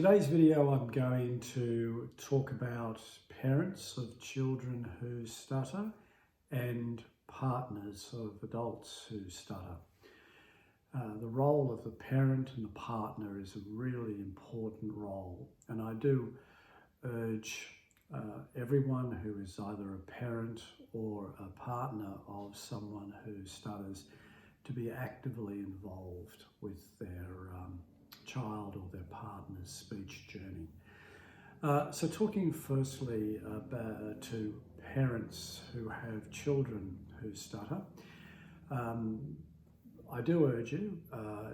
today's video I'm going to talk about parents of children who stutter and partners of adults who stutter. The role of the parent and the partner is a really important role, and I do urge everyone who is either a parent or a partner of someone who stutters to be actively involved with their child or their partner's speech journey. So talking firstly about to parents who have children who stutter, I do urge you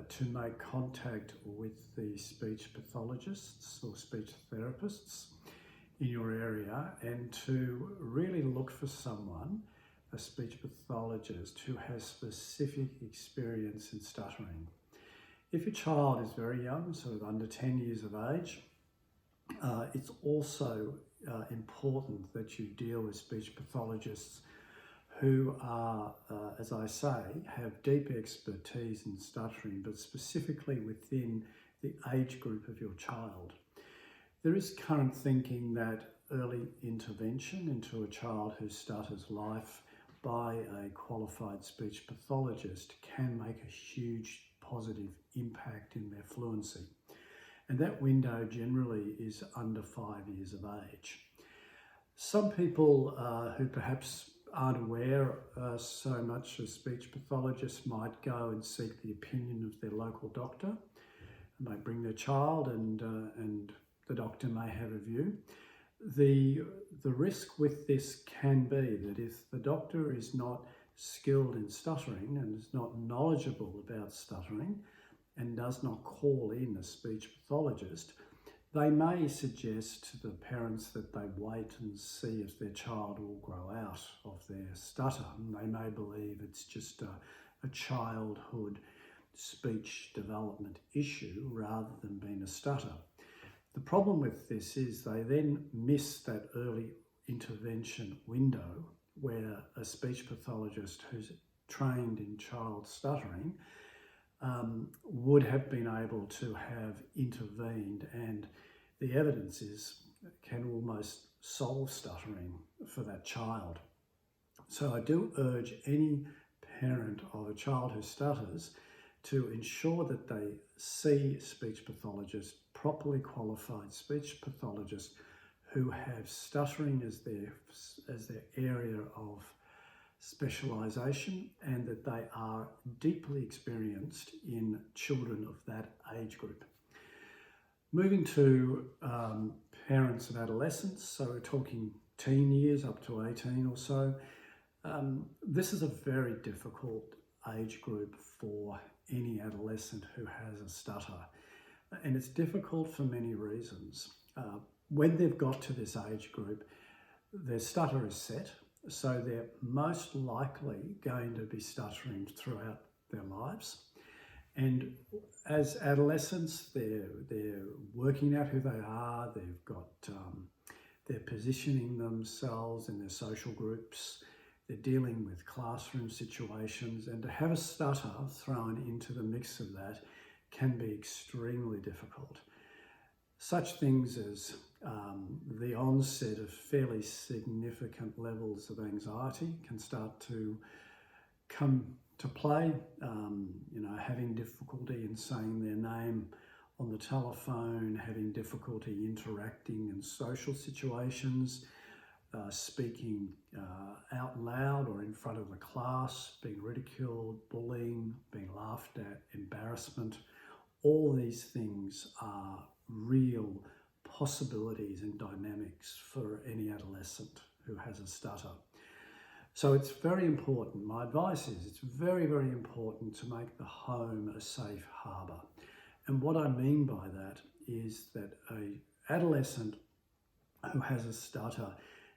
to make contact with the speech pathologists or speech therapists in your area and to really look for someone, a speech pathologist, who has specific experience in stuttering. If your child is very young, sort of under 10 years of age, it's also important that you deal with speech pathologists who are, as I say, have deep expertise in stuttering, but specifically within the age group of your child. There is current thinking that early intervention into a child who stutters life by a qualified speech pathologist can make a huge positive impact in their fluency. And that window generally is under 5 years of age. Some people who perhaps aren't aware so much as speech pathologists might go and seek the opinion of their local doctor. They might bring their child and the doctor may have a view. The risk with this can be that if the doctor is not skilled in stuttering and is not knowledgeable about stuttering and does not call in a speech pathologist, they may suggest to the parents that they wait and see if their child will grow out of their stutter. And they may believe it's just a childhood speech development issue rather than being a stutter. The problem with this is they then miss that early intervention window where a speech pathologist who's trained in child stuttering would have been able to have intervened, and the evidence can almost solve stuttering for that child. So I do urge any parent of a child who stutters to ensure that they see speech pathologists, properly qualified speech pathologists who have stuttering as their area of specialisation, and that they are deeply experienced in children of that age group. Moving to parents of adolescents, so we're talking teen years up to 18 or so, this is a very difficult age group for any adolescent who has a stutter. And it's difficult for many reasons. When they've got to this age group, their stutter is set, so they're most likely going to be stuttering throughout their lives. And as adolescents, they're working out who they are, they're positioning themselves in their social groups, they're dealing with classroom situations, and to have a stutter thrown into the mix of that can be extremely difficult. Such things as the onset of fairly significant levels of anxiety can start to come to play. Having difficulty in saying their name on the telephone, having difficulty interacting in social situations, speaking out loud or in front of the class, being ridiculed, bullying, being laughed at, embarrassment. All these things are real possibilities and dynamics for any adolescent who has a stutter. So it's very important. My advice is it's very, very important to make the home a safe harbour. And what I mean by that is that an adolescent who has a stutter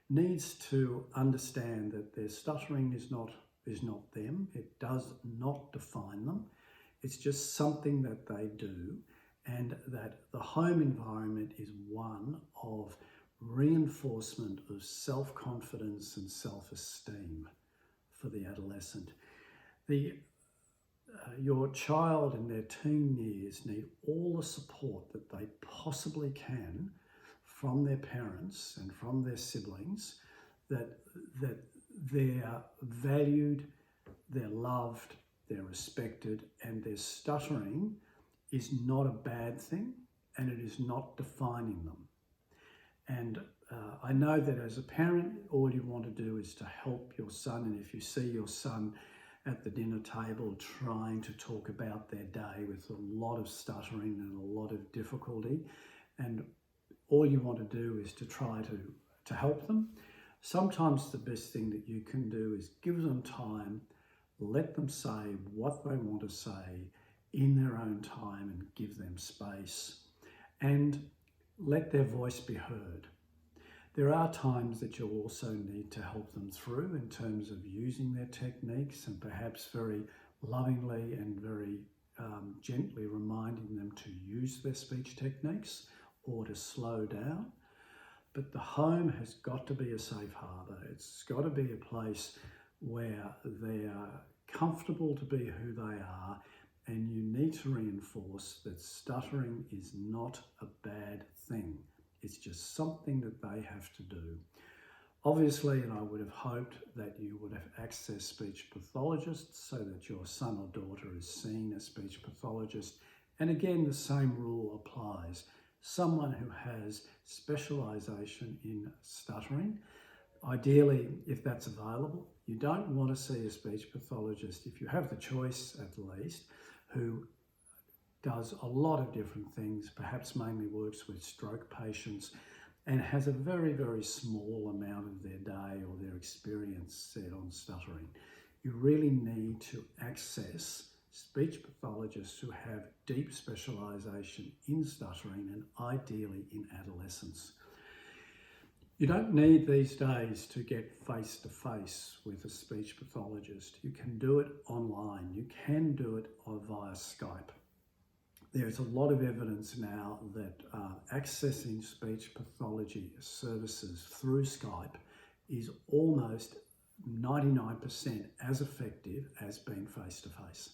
needs to understand that their stuttering is not them. It does not define them. It's just something that they do, and that the home environment is one of reinforcement of self-confidence and self-esteem for the adolescent. your child in their teen years need all the support that they possibly can from their parents and from their siblings, that they're valued, they're loved, they're respected, and their stuttering is not a bad thing and it is not defining them. And I know that as a parent, all you want to do is to help your son, and if you see your son at the dinner table trying to talk about their day with a lot of stuttering and a lot of difficulty, and all you want to do is to try to help them, sometimes the best thing that you can do is give them time, let them say what they want to say in their own time and give them space, and let their voice be heard. There are times that you'll also need to help them through in terms of using their techniques, and perhaps very lovingly and very gently reminding them to use their speech techniques or to slow down. But the home has got to be a safe harbour. It's got to be a place where they are comfortable to be who they are, and you need to reinforce that stuttering is not a bad thing. It's just something that they have to do. Obviously, and I would have hoped that you would have accessed speech pathologists so that your son or daughter is seeing a speech pathologist. And again, the same rule applies. Someone who has specialisation in stuttering, ideally, if that's available. You don't want to see a speech pathologist, if you have the choice at least, who does a lot of different things, perhaps mainly works with stroke patients, and has a very, very small amount of their day or their experience set on stuttering. You really need to access speech pathologists who have deep specialisation in stuttering, and ideally in adolescence. You don't need these days to get face-to-face with a speech pathologist. You can do it online. You can do it via Skype. There's a lot of evidence now that accessing speech pathology services through Skype is almost 99% as effective as being face-to-face.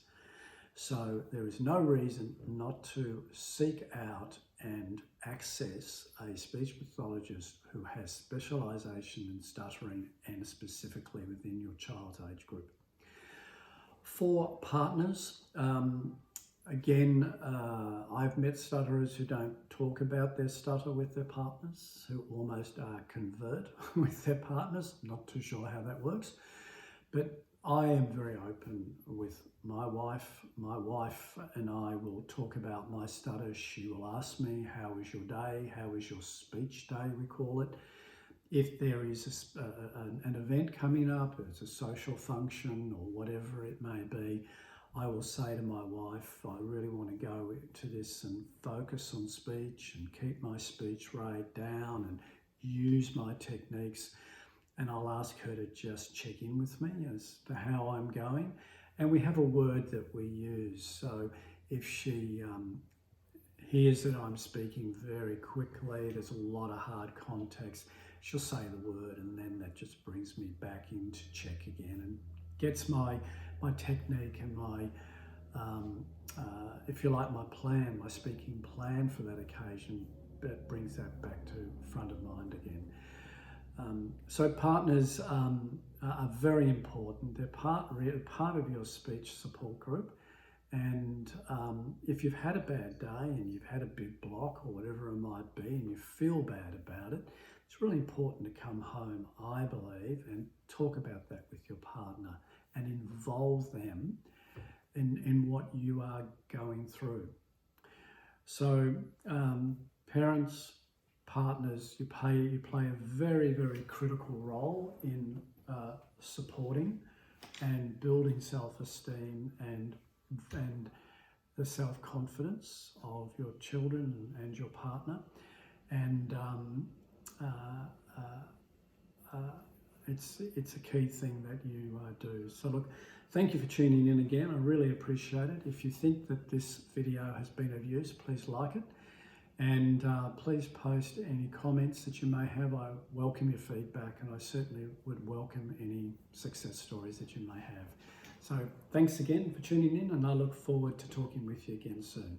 So there is no reason not to seek out and access a speech pathologist who has specialisation in stuttering, and specifically within your child's age group. For partners, again, I've met stutterers who don't talk about their stutter with their partners, who almost convert with their partners. Not too sure how that works, but I am very open with my wife. My wife and I will talk about my stutter. She will ask me, how was your day? How was your speech day, we call it. If there is an event coming up, it's a social function or whatever it may be, I will say to my wife, I really want to go to this and focus on speech and keep my speech rate down and use my techniques. And I'll ask her to just check in with me as to how I'm going. And we have a word that we use. So if she hears that I'm speaking very quickly, there's a lot of hard context, she'll say the word, and then that just brings me back in to check again and gets my technique and my, if you like, my plan, my speaking plan for that occasion, that brings that back to front of mind again. So partners are very important. They're part of your speech support group. And if you've had a bad day and you've had a big block or whatever it might be, and you feel bad about it, it's really important to come home, I believe, and talk about that with your partner and involve them in what you are going through. So parents, partners, you play a very, very critical role in supporting and building self-esteem and the self-confidence of your children and your partner. And it's a key thing that you do. So look, thank you for tuning in again. I really appreciate it. If you think that this video has been of use, please like it. And please post any comments that you may have. I welcome your feedback, and I certainly would welcome any success stories that you may have. So thanks again for tuning in, and I look forward to talking with you again soon.